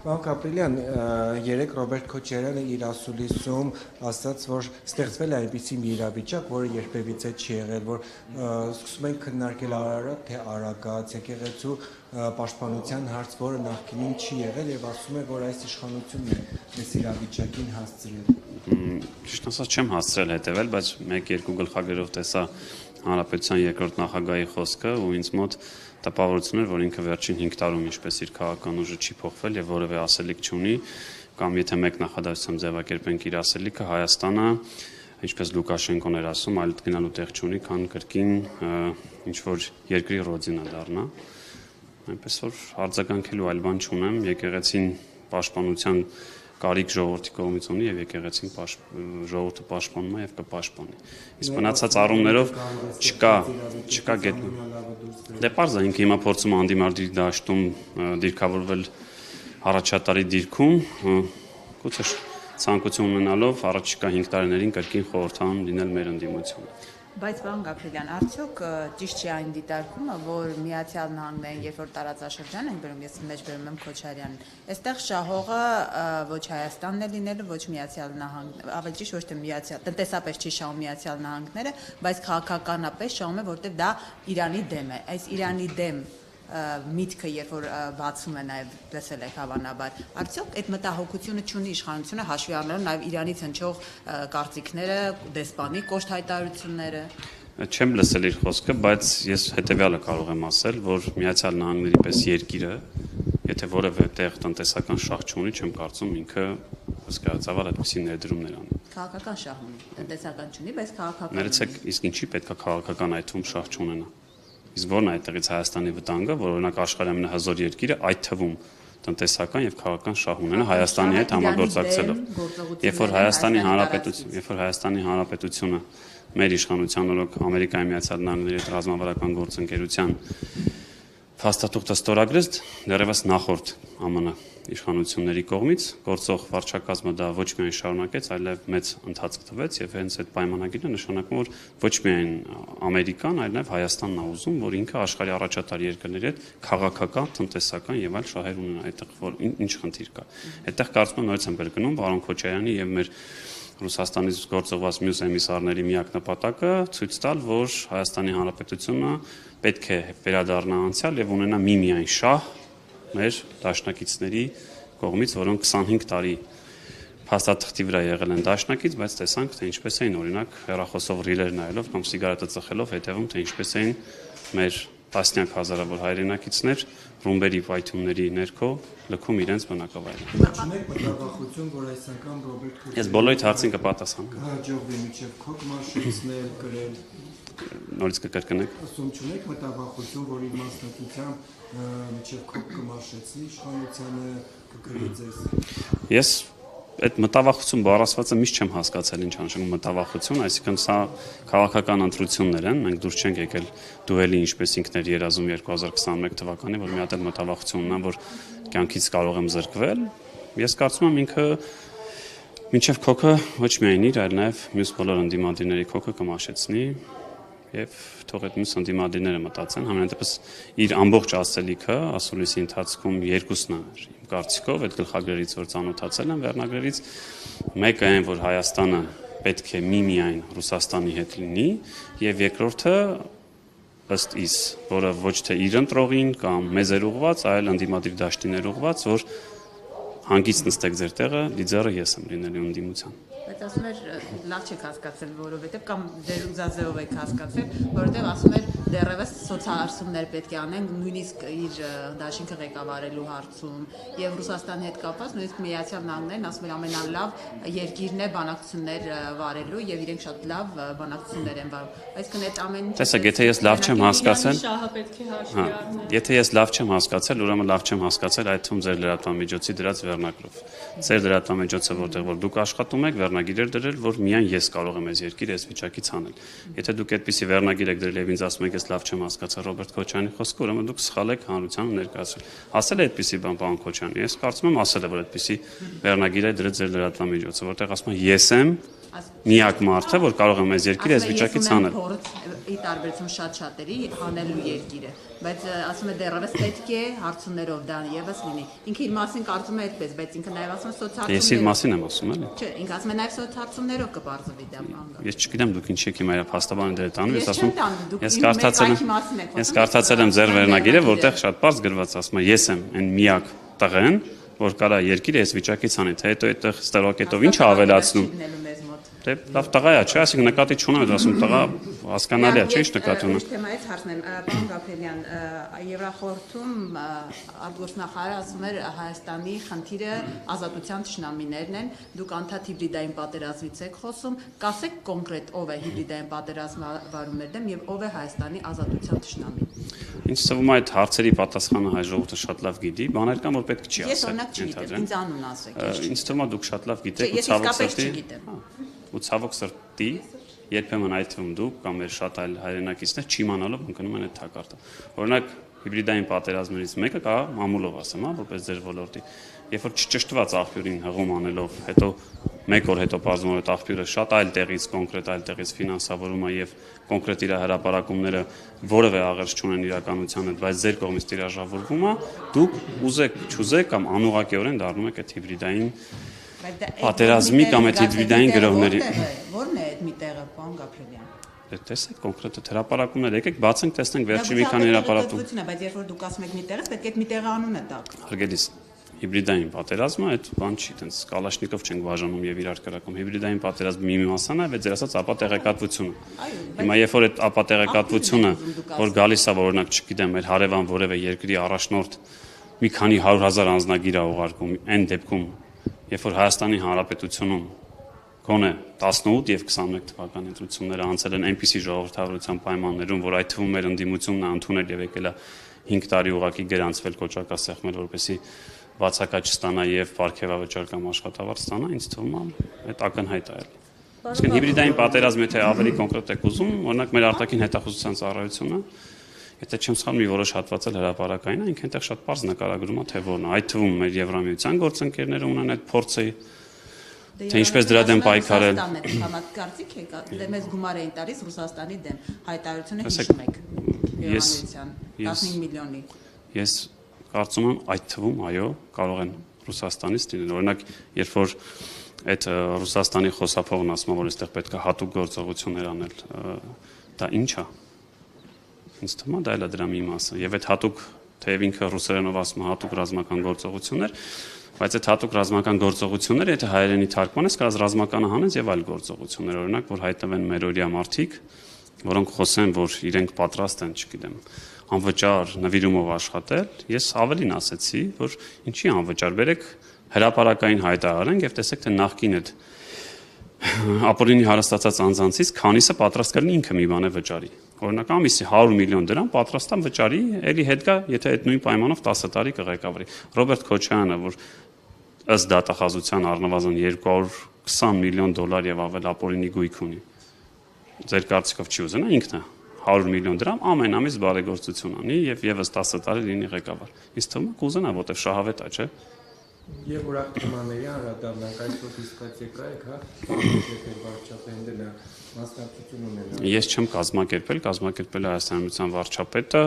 Պարոն Կապրիլյան, երեք Ռոբերտ Քոչարյանը իր ասուլիսում ասաց, որ ստեղծվել է այնպիսի մի իրավիճակ, որը երբևիցե չի եղել, որ սկսում են քննարկել Արարատ թե Արագած, եկեղեցու պաշտպանության հարց, որը նախկինում չի եղել, եւ ասում է, որ այս իշխանությունն է այս իրավիճակին հասցրել։ Ճիշտ ասած չեմ հասցրել հետևել, բայց 1-2 գլխագրերով տեսա Հանրապետության երկրորդ նախագահի խոսքը ու ինձ մոտ տպավորություն էր, որ ինքը վերջին 5 տարում ինչպես իր քաղաքական ուժը չի փոխվել եւ որևէ ասելիք չունի, կամ եթե մեկ նախադասությամբ ձևակերպենք իր ասելիքը, Հայաստանը, ինչպես Լուկաշենկոն էր ասում, այլ գնալու տեղ չունի, քան կրկին ինչ որ երկրի ռոդինա դառնա։ Այնպես որ արձագանքելու այլ բան չունեմ, եկեղեցին պաշտպանության կարիք ժողովրդի կողմից ունի եւ եկեղեցին ժողովուրդը պաշտպանում է եւ կպաշտպանի։ Իսկ մնացած առումներով չկա գետնի։ Դե պարզ է, ինքը հիմա փորձում անդիմարդի դաշտում դիրքավորվել առաջատարի դիրքում, գուցե ցանկություն ունենալով առաջիկա 5 տարիներին կրկին խորհրդանում լինել մեր ընդդիմությունը։ Բայց պարոն Գաբրիելյան, արդյոք ճիշտ չի այն դիտարկումը, որ Միացյալ Նահանգներն, երբ որ տարածաշրջան են բերում, ես մեջ բերում եմ Քոչարյանին, այստեղ շահողը ոչ Հայաստանն է լինելու, ոչ Միացյալ Նահանգները, ավելի ճիշտ ոչ թե տնտեսապես չի շահում Միացյալ Նահանգները, բայց քաղաքականապես շահում է, որտեղ դա Իրանի դեմ է։ Այս Իրանի դեմ միտքը, երբ որ բացում է նաև լսել եք հավանաբար, արդյոք այդ մտահոգությունը չունի իշխանությունը հաշվի առնելով նաև Իրանից հնչող կարծիքները, դեսպանի կոշտ հայտարարությունները։ Չեմ լսել իր խոսքը, բայց ես հետեւյալը կարող եմ ասել, որ Միացյալ Նահանգների պես երկիրը, եթե որևէ տեղ տնտեսական շահ չունի, չեմ կարծում ինքը հսկայածավալ այդպիսի ներդրումներ անի։ Քաղաքական շահ ունի, տնտեսական չունի, բայց քաղաքական։ Ներեցեք, իսկ ինչի պետք է քաղաքական այդում շահ չունենա։ Իսկ ո՞րն է այդտեղից Հայաստանի վտանգը, որ օրինակ աշխարհի ամենահզոր երկիրը այդ թվում տնտեսական եւ քաղաքական շահ ունենա Հայաստանի հետ համագործակցելով։ Երբ որ Հայաստանի Հանրապետությունը մեր իշխանության օրոք Ամերիկայի Միացյալ Նահանգների հետ ռազմավարական գործընկերության փաստաթուղթը ստորագրեց դեռևս նախորդ ԱՄՆ իշխանությունների կողմից, գործող վարչակազմը դա ոչ միայն շարունակեց, այլև մեծ ընթացք տվեց եւ հենց այդ պայմանագիրը նշանակում որ ոչ միայն Ամերիկան, այլ նաեւ Հայաստանն է ուզում, որ ինքը աշխարհի առաջատար երկրների հետ քաղաքական, տնտեսական եւ այլ շահեր ունենա, այդտեղ որ ինչ խնդիր կա։ Այդտեղ կարծում եմ նորից եմ կրկնում պարոն Քոչարյանի եւ մեր Ռուսաստանից գործողված մյուս էմիսարների միակ նպատակը ցույց տալ, որ Հայաստանի Հանրապետությունը պետք է վերադառնա անցյալ եւ ունենա միմիայն շահ մեր դաշնակիցների կողմից, որոնք 25 տարի փաստաթղթի վրա եղել են դաշնակից, բայց տեսանք, թե ինչպես էին օրինակ հեռախոսով ռիլեր նայելով կամ սիգարետը ծխելով հետևում, թե ինչպես էին մեր տասնյակ հազարավոր հայրենակիցներ ռումբերի պայթյունների ներքո լքում իրենց բնակավայրը։ Չունեք մտավախություն, որ այս անգամ Ռոբերտ Քոչարյանը Ես բոլորիդ հարցին կպատասխանեմ։ հաջողվի միջև քոք մաշեցնել, գրել։ Նորից կկրկնեք։ Ասում չունեք մտավախություն, որ իր մասնակցությամբ միջև քոք կմաշեցնի իշխանությանը, կգրի ձեզ։ Ես այդ մտավախություն բառացվածը միշտ չեմ հասկացել ինչ անշանակում մտավախություն, այսինքն սա քաղաքական ընտրություններ են, մենք դուրս չենք եկել դուելի, ինչպես ինքն էր երազում 2021 թվականին, որ մի հատ էլ մտավախություն ունենա, որ կյանքից կարող եմ զրկվել։ Ես կարծում եմ ինքը մինչև քոքը ոչ միայն իր, այլ նաև մյուս բոլոր ընդդիմադիրների քոքը կմաշեցնի եւ թող այդ մյուս ընդդիմադիրները մտածեն, համենայնդեպս իր ամբողջ ասելիքը ասուլիսի ընթացքում երկուսն է իմ կարծիքով այդ գլխագրերից որ ծանոթացել եմ վերնագրերից մեկը այն որ Հայաստանը պետք է միմիայն Ռուսաստանի հետ լինի եւ երկրորդը ըստ իս որը ոչ թե իր ընտրողին կամ մեզ էր ուղված այլ ընդդիմադիր դաշտին էր ուղված որ հանգիստ նստեք ձեր տեղը լիդերը ես եմ լինելու ընդդիմության Բայց ասում էր լավ չեք հասկացել, որովհետև կամ ձեր ուզածով եք հասկացել, որովհետև ասում էր դեռևս սոցիալարսումներ պետք է անեն, նույնիսկ իր դաշինքը ղեկավարելու հարցում եւ Ռուսաստանի հետ կապված նույնիսկ Միացյալ Նահանգներն ասում էր ամենալավ երկիրն է բանակցություններ վարելու եւ իրենք շատ լավ բանակցություններ են վարում։ Այսինքն այդ ամեն ինչը Տեսեք, եթե ես լավ չեմ հասկացել, շահը պետք է հաշվի առնել։ Եթե ես լավ չեմ հասկացել, ուրեմն լավ չեմ հասկացել այդ թվում ձեր լրատվամիջոցի դրած վերնագրով։ Ձեր լրատվամիջոցը որտեղ որ դուք աշխատում եք, վերնագիրեր դրել, որ միայն ես կարող եմ այս երկիրը այս վիճակից անել։ Եթե դուք այդպիսի վերնագիր եք դրել եւ ինձ ասում եք ես լավ չեմ հասկացել Ռոբերտ Քոչարյանի խոսքը, ուրեմն դուք սխալ եք հանրությանը ներկայացրել։ Ասել է այդպիսի բան պարոն Քոչարյանը։ Ես կարծում եմ ասել է որ այդպիսի վերնագիր է դրել ձեր լրատվամիջոցը, որտեղ ասում է ես եմ միակ մարդը, որ կարող է մեզ երկիրը այս վիճակից հանել։ Ի տարբերություն շատ-շատերի հանելու երկիրը, բայց ասում է դեռևս պետք է հարցումներով դա եւս լինի։ Ինքը իր մասին կարծում է այդպես, բայց ինքը նաեւ ասում է սոցհարցումներով։ Ես իր մասին եմ ասում, էլի։ Չէ, ինքը ասում է նաեւ սոցհարցումներով կբարձվի դա բանը։ Ես չգիտեմ դուք ինչ եք հիմա իր փաստաբանը դեր տանում, Ես ես ասում չեմ տանում, դուք ես իմ կարդացել մեկակի մասին եք խոսում, ես կարդացել եմ ձեր վերնագիրը, որտեղ շատ բարձ գրված ասում է ես եմ այն միակ տղեն, որ կարա երկիրը այս վիճակից հանի, թե հետո այդտեղ ստերոկետով ինչ ավելացնում։ Դե լավ տղա է, չէ, այսինքն նկատի չունեմ, ասում տղա հասկանալի է, չէ, ինչ նկատի ունեմ։ Թեմայից հարցնեմ, պարոն Գաբրելյան, Եվրախորհրդում արտգործնախարարը ասում էր Հայաստանի խնդիրը ազատության թշնամիներն են, դուք անդադ հիբրիդային պատերազմից եք խոսում, կասեք կոնկրետ ով է հիբրիդային պատերազմ վարում էր դեմ եւ ով է Հայաստանի ազատության թշնամին։ Ինչ թվում է այդ հարցերի պատասխանը հայ ժողովուրդը շատ լավ գիտի, բաներ կան, որ պետք չի ասել։ Ես օրինակ չգիտեմ, ինձ անուն ասեք։ Ինչ թվում է դուք շատ լավ գիտեք Ես իսկապես չգիտեմ։ ու ցավոք սրտի երբեմն այդ թվում դուք կամ մեր շատ այլ հայրենակիցներ չիմանալով ընկնում են այդ թակարդը։ Օրինակ հիբրիդային պատերազմներից մեկը կա մամուլով ասեմ, որպես ձեր ոլորտի։ Երբ որ չճշտված աղբյուրին հղում անելով, հետո մեկ օր հետո բարձում այդ աղբյուրը շատ այլ տեղից, կոնկրետ այլ տեղից ֆինանսավորում է եւ կոնկրետ իր հրապարակումները որևէ աղերս չունեն իրականության հետ, բայց ձեր կողմից տիրաժավորվում է, դուք ուզեք, չուզեք կամ անուղղակիորեն դառնում եք այդ հիբրիդային պատերազմի կամ այդ հիբրիդային գրողների։ Որն է այդ մի տեղը, պարոն Գաբրելյան։ Տեսեք կոնկրետ հրապարակումներ, եկեք բացենք, տեսնենք վերջի մի քանի հրապարակում։ Բայց երբ որ դուք ասում եք մի տեղից, պետք է այդ մի տեղը անունը տաք։ Հարգելիս, հիբրիդային պատերազմը այդ բան չի, տենց կալաշնիկով չենք բաժանում եւ իրար կրակում։ Հիբրիդային պատերազմի մի մասն է, բայց ձեր ասած ապատեղեկատվությունը։ Հիմա երբ որ այդ ապատեղեկատվությունը, որ գալիս է, որ օրինակ, չգիտեմ, մեր հարևան որևէ երկրի առաջնորդ մի քանի 100,000 անձնագիր է ուղարկում, այն դեպքում, երբ որ Հայաստանի Հանրապետությունում գոնե 18 եւ 21 թվականի ընտրությունները անցել են այնպիսի ժողովրդավարության պայմաններում, որ այդ թվում մեր ընդդիմությունն է ընդունել եւ եկել է 5 տարի ուղակի գրանցվել կոճակասեղմել, որպեսզի բացակա չստանա եւ ապարքեվավճար կամ աշխատավարձ ստանա, ինձ թվում է այդ ակնհայտ է։ Իսկ հիբրիդային պատերազմ եթե ավելի կոնկրետ եք ուզում, օրինակ մեր արտաքին հետախուզության ծառայությունը, եթե չեմ սխալվում, մի որոշ հատվածել հրապարակային է, ինքն այնտեղ շատ པարզ նկարագրում է, թե որն է։ Այդ թվում մեր Եվրամիության գործընկերները ունեն այդ փորձը, թե ինչպես դրա դեմ պայքարել։ Կարծիք եք, դե մեզ գումար էին տալիս Ռուսաստանի դեմ, հայտարարությունը հիշում եք։ Եվրամիության 15 միլիոնի։ Ես կարծում եմ այդ թվում, այո, կարող են Ռուսաստանից լինել։ Օրինակ, երբ որ այդ Ռուսաստանի խոսափողն ասում է, որ այստեղ պետք է հատուկ գործողություններ անել, դա ի՞նչ է։ Ինձ թվում է դա էլ է դրա մի մասը։ Եվ այդ հատուկ, թեև ինքը ռուսերենով ասում է հատուկ ռազմական գործողություններ, բայց այդ հատուկ ռազմական գործողությունները, եթե հայերենի թարգմանես, կարած ռազմականը հանես եւ այլ գործողություններ, օրինակ, որ հայտնվեն մերօրյա մարդիկ, որոնք խոսեն, որ իրենք պատրաստ են, չգիտեմ, անվճար նվիրումով աշխատել, ես ավելին ասեցի, որ ինչի անվճար, բերեք հրապարակային հայտարարենք եւ տեսեք, թե նախկին այդ ապօրինի հարստացած անձանցից քանիսը պատրաստ կլինի ինքը մի բան է վճարի։ Օրինակ ամիսի 100 միլիոն դրամ պատրաստ եմ վճարի, ելի հետ գա, եթե այդ նույն պայմանով 10 տարի կղեկավարի։ Ռոբերտ Քոչարյանը, որ ըստ դատախազության առնվազն 220 միլիոն դոլար եւ ավել ապօրինի գույք ունի։ Ձեր կարծիքով չի ուզենա ինքն է 100 միլիոն դրամ ամեն ամիս բարեգործություն անի եւ եւս 10 տարի լինի ղեկավար։ Իսկ թվում է կուզենա, որտեվ շահավետ է, չէ՞։ Եվ ուրախ թեմաների անդրադառնանք այսօր դիսկացիա կա, եթե վարչապետն դնա մասնակցություն ունենա։ Ես չեմ կազմակերպել Հայաստանյան վարչապետը,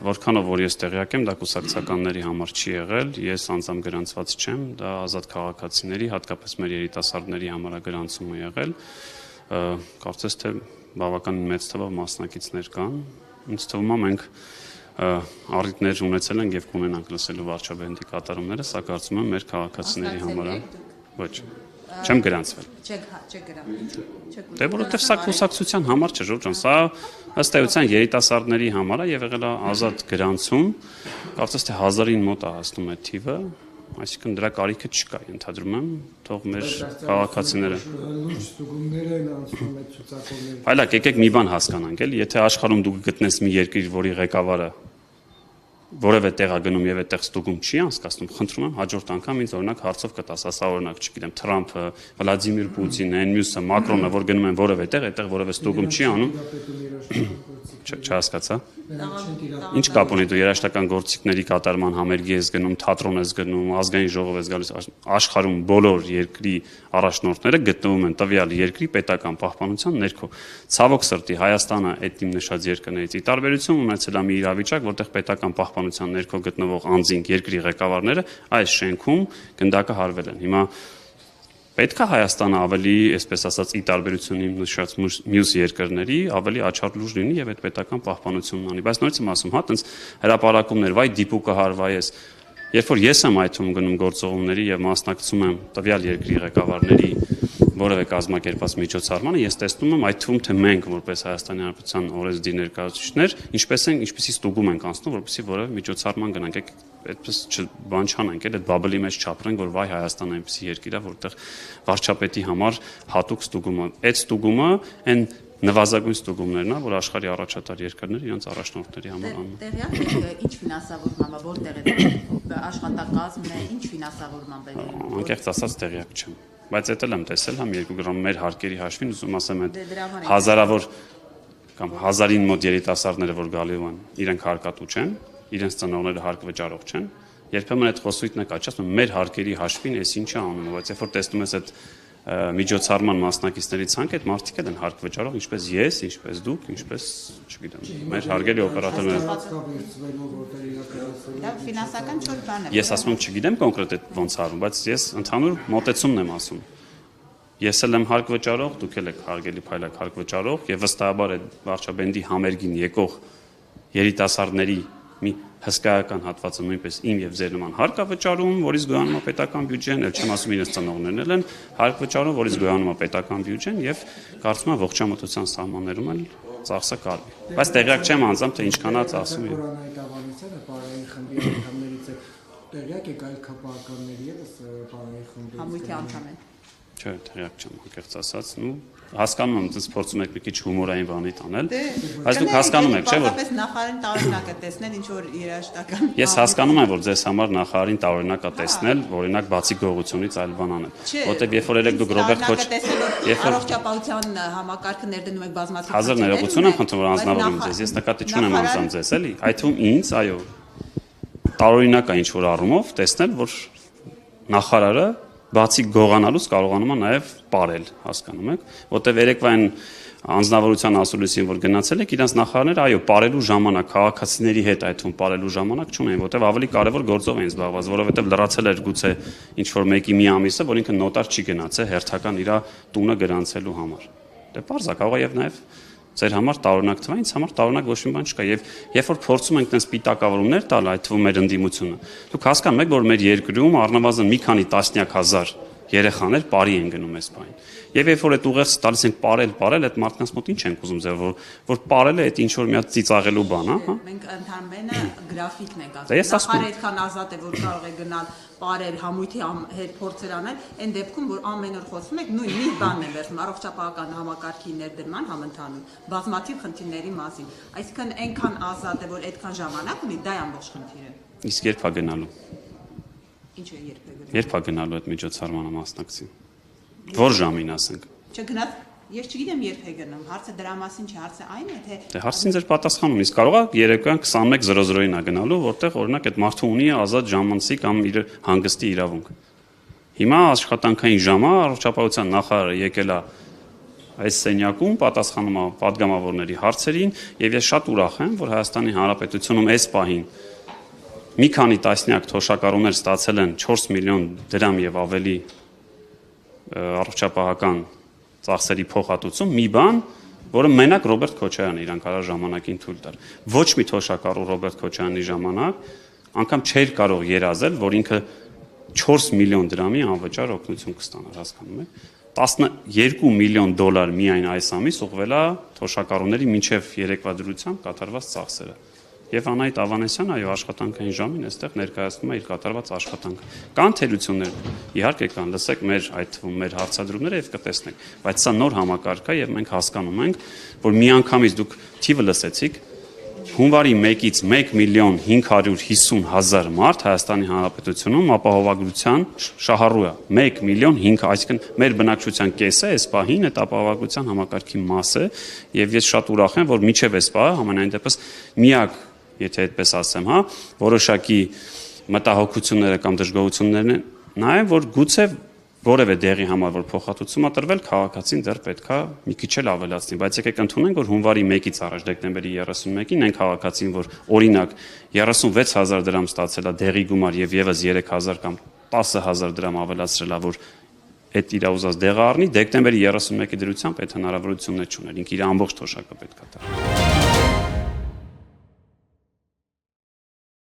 որքանով որ ես տեղյակ եմ, դա կուսակցականների համար չի եղել, ես անձամբ գրանցված չեմ, դա ազատ քաղաքացիների, հատկապես մեր երիտասարդների համար է գրանցումը եղել։ Կարծես թե բավականին մեծ թվով մասնակիցներ կան։ Ինձ թվում է մենք առիթներ ունեցել ենք եւ կունենանք լսելու վարչապետի կատարումները, սա կարծում եմ մեր քաղաքացիների համար է։ Ոչ, չեմ գրանցվել։ Չեք գրանցվել։ Դե որովհետեւ սա կուսակցության համար չէ, Ժորժ ջան, սա ըստ էության երիտասարդների համար է եւ եղել է ազատ գրանցում, կարծես թե 1000-ին մոտ է հասնում այդ թիվը, այսինքն դրա կարիքը չկա, ընդհանրում եմ, թող մեր քաղաքացիները։ Լուրջ ստուգումներ են անցնում այդ ցուցակումները։ Այլակ եկեք մի բան հասկանանք, էլի, եթե աշխարհում դու գտնես մի երկիր, որի ղեկավարը որևէ տեղագնում եւ այդտեղ ստուգում չի անցկացնում, խնդրում եմ հաջորդ անգամ ինձ օրինակ հարցով կտաս, ասա օրինակ, չգիտեմ, Թրամփը, Վլադիմիր Պուտինը, այն մյուսը, Մակրոնը, որ գնում են որևէ տեղ, այդտեղ որևէ ստուգում չի անում։ Չհասկացա։ Ինչ կապ ունի դու երաժշտական գործիքների կատարման համերգի ես գնում, թատրոն ես գնում, ազգային ժողով ես գալիս, աշխարհում բոլոր երկրի առաջնորդները գտնվում են տվյալ երկրի պետական պահպանության ներքո։ Ցավոք սրտի Հայաստանը այդ իմ նշած երկրներից ի տարբերություն ունեցել է մի իրավիճակ, որտեղ պետական պահպանության ներքո գտնվող անձինք երկրի ղեկավարները այս շենքում գնդակը հարվել են։ Հիմա պետք է Հայաստանը ավելի, այսպես ասած, ի տարբերություն իմ նշած մյուս երկրների, ավելի աչառ լուր լինի եւ այդ պետական պահպանությունն անի։ Բայց նորից եմ ասում, հա, տենց հրապարակումներ, վայ դիպուկը հարվայես։ Երբ որ ես եմ այդում գնում գործողումների եւ մասնակցում եմ տվյալ երկրի ղեկավարների որևէ կազմակերպած միջոցառմանը, ես տեսնում եմ այդ թվում թե մենք որպես Հայաստանի Հանրապետության օրենսդիր ներկայացուցիչներ ինչպեսի ստուգում ենք անցնում, որպեսզի որևէ միջոցառման գնանք, այդպես բան չանենք, այդ բաբլի մեջ չապրենք, որ վայ Հայաստանը այնպեսի երկիր է, որտեղ վարչապետի համար հատուկ ստուգումը, այդ ստուգումը այն նվազագույն ստուգումներն է, որ աշխարհի առաջատար երկրները իրենց առաջնորդների համար անում։ Տեղյակ եք ինչ ֆինանսավորման, որտեղ է աշխատակազմն է, ինչ ֆինանսավորման բերել։ Անկեղծ ասած տեղյակ չեմ։ Բայց դա էլ եմ տեսել, համ 2 գրամ մեր հարկերի հաշվին, ուզում ասեմ այդ հազարավոր կամ 1000-ին մոտ երիտասարդները, որ գալու են, իրենք հարկատու չեն, իրենց ծնողները հարկ վճարող չեն։ Երբեմն այդ խոսույթն է կաչած, մեր հարկերի հաշվին էս ինչ է անում, բայց երբ որ տեսնում ես այդ միջոցառման մասնակիցների ցանկ, այդ մարդիկ են հարկ վճարող, ինչպես ես, ինչպես դուք, ինչպես, չգիտեմ, մեր հարգելի օպերատորները։ Դա ֆինանսական չոր բան է։ Ես ասում եմ, չգիտեմ կոնկրետ այդ ոնց արվում, բայց ես ընդհանուր մոտեցումն եմ ասում։ Ես էլ եմ հարկ վճարող, դուք էլ եք հարգելի փայլակ հարկ վճարող եւ վստահաբար այդ վարչաբենդի համերգին եկող երիտասարդների մի հսկայական հատվածը նույնպես իմ եւ ձեր նման հարկ է վճարում, որից գոյանում է պետական բյուջեն, ել չեմ ասում իրենց ծնողներն էլ են հարկ վճարում, որից գոյանում է պետական բյուջեն եւ կարծում եմ ողջամտության սահմաններում էլ ծախսը կարվի։ Բայց տեղյակ չեմ անձամբ թե ինչքան է ծախսում։ Կորոնայի ավանիցը պարային խմբի անդամներից է տեղյակ եք այլ քպականների եւս պարային խմբի Համույթի անդամ են։ Չէ, տեղյակ չեմ, անկեղծ ասած, հասկանում եմ, դες փորձում եք մի քիչ հումորային բանի տանել, բայց դուք հասկանում եք, չէ՞ որ Պարզապես նախարարին տարօրինակ է տեսնել, ինչ որ երաժշտական։ Ես հասկանում եմ, որ ձեզ համար նախարարին տարօրինակ է տեսնել, օրինակ բացի գողությունից այլ բան անել, որտեղ երբ որ ելեք դուք Ռոբերտ Առողջապահության համակարգը ներդնում եք բազմաթիվ հազար ներողություն եմ խնդրում, որ անձնավորում ձեզ, ես նկատի չունեմ անձամբ ձեզ, էլի, այդ թվում ինձ, այո, տարօրինակ է ինչ որ առումով տեսնել, որ նախարարը բացի գողանալուց կարողանում է նաև ապարել, հասկանում եք, որտեղ երեկվային անձնավորության ասուլիսին որ գնացել եք, իրանց նախարարները այո, ապարելու ժամանակ քաղաքացիների հետ այդ թվում ապարելու ժամանակ չունեն, որտեղ ավելի կարևոր գործով էին զբաղված, որովհետև լրացել էր գուցե ինչ որ մեկի մի ամիսը, որ ինքը նոտար չի գնացել հերթական իր տունը գրանցելու համար։ Դե պարզ է, կարող է եւ նաև ձեր համար տարօրինակ թվա, ինձ համար տարօրինակ ոչ մի բան չկա եւ երբ որ փորձում ենք տես պիտակավորումներ տալ, այդ թվում մեր ընդդիմությունը, դուք հասկանում եք, որ մեր երկրում առնվազն մի քանի տասնյակ հազար երեխաներ բարի են գնում այս բանին։ Եվ երբ որ այդ ուղերձը տալիս ենք ապարել, այդ մարդկանց մոտ ինչ ենք ուզում ձեր, որ ապարելը այդ ինչ որ մի հատ ծիծաղելու բան է, հա։ Մենք ընդհանրապես գրաֆիկն ենք ասում։ Նախարարը այդքան ազատ է, որ կարող է գնալ ապարել, համույթի հետ փորձեր անել, այն դեպքում, որ ամեն օր խոսում եք, նույն մի բանն է վերցնում, առողջապահական համակարգի ներդրման համընդհանուր, բազմաթիվ խնդիրների մասին։ Այսինքն այնքան ազատ է, որ այդքան ժամանակ ունի, դա է ամբողջ խնդիրը։ Իսկ երբ է գնալու։ Ինչ է երբ է գնալու։ Երբ է գնալու այդ միջոցառմանը մասնակցի։ Որ ժամին ասենք։ Չգնաց, ես չգիտեմ երբ է գնում, հարցը դրա մասին չի, հարցը այն է, թե Դե հարցին ձեր պատասխանում, իսկ կարող է երեկոյան 21:00-ին է գնալու, որտեղ օրինակ այդ մարդը ունի ազատ ժամանցի կամ իր հանգստի իրավունք։ Հիմա աշխատանքային ժամը առողջապահության նախարարը եկել է այս սենյակում, պատասխանում է падգամավորների հարցերին, եւ ես շատ ուրախ եմ, որ Հայաստանի Հանրապետությունում այս պահին մի քանի տասնյակ թոշակառուներ ստացել են 4 միլիոն դրամ եւ ավելի առողջապահական ծախսերի փոխհատուցում, մի բան, որը մենակ Ռոբերտ Քոչարյանը իրան կարող ժամանակին թույլ տալ։ Ոչ մի թոշակառու Ռոբերտ Քոչարյանի ժամանակ անգամ չէր կարող երազել, որ ինքը 4 միլիոն դրամի անվճար օգնություն կստանար, հասկանում եք։ 12 միլիոն դոլար միայն այս ամիս ուղղվել է թոշակառուների մինչև երեկվա դրությամբ կատարված ծախսերը։ Եվ Անահիտ Ավանեսյանը այո աշխատանքային ժամին այստեղ ներկայացնում է իր կատարված աշխատանքը։ Կան թերություններ, իհարկե կան, լսեք մեր այդ թվում մեր հարցադրումները եւ կտեսնեք, բայց սա նոր համակարգ է եւ մենք հասկանում ենք, որ միանգամից դուք թիվը լսեցիք, հունվարի 1-ից 1.550.000 մարդ Հայաստանի Հանրապետությունում ապահովագրության շահառու է 1.500.000, այսինքն մեր բնակչության կեսը այս պահին այդ ապահովագրության համակարգի մաս է եւ ես շատ ուրախ եմ, որ միջև այս պահը համենայն դեպս միակ, եթե այդպես ասեմ, որոշակի մտահոգությունները կամ դժգոհություններն են նաեւ որ գուցե որևէ դեղի համար որ փոխհատուցում է տրվել, քաղաքացին դեռ պետքա մի քիչ էլ ավելացնի, բայց եկեք ընդունենք, որ հունվարի 1-ից առաջ դեկտեմբերի 31-ին այն քաղաքացին, որ օրինակ 36000 դրամ ստացել է դեղի գումար եւ եւս 3000 կամ 10000 դրամ ավելացրել է, որ այդ իր ուզած դեղը առնի, դեկտեմբերի 31-ի դրությամբ այդ հնարավորությունն չուներ, ինքը իր ամբողջ թոշակը պետքա տա։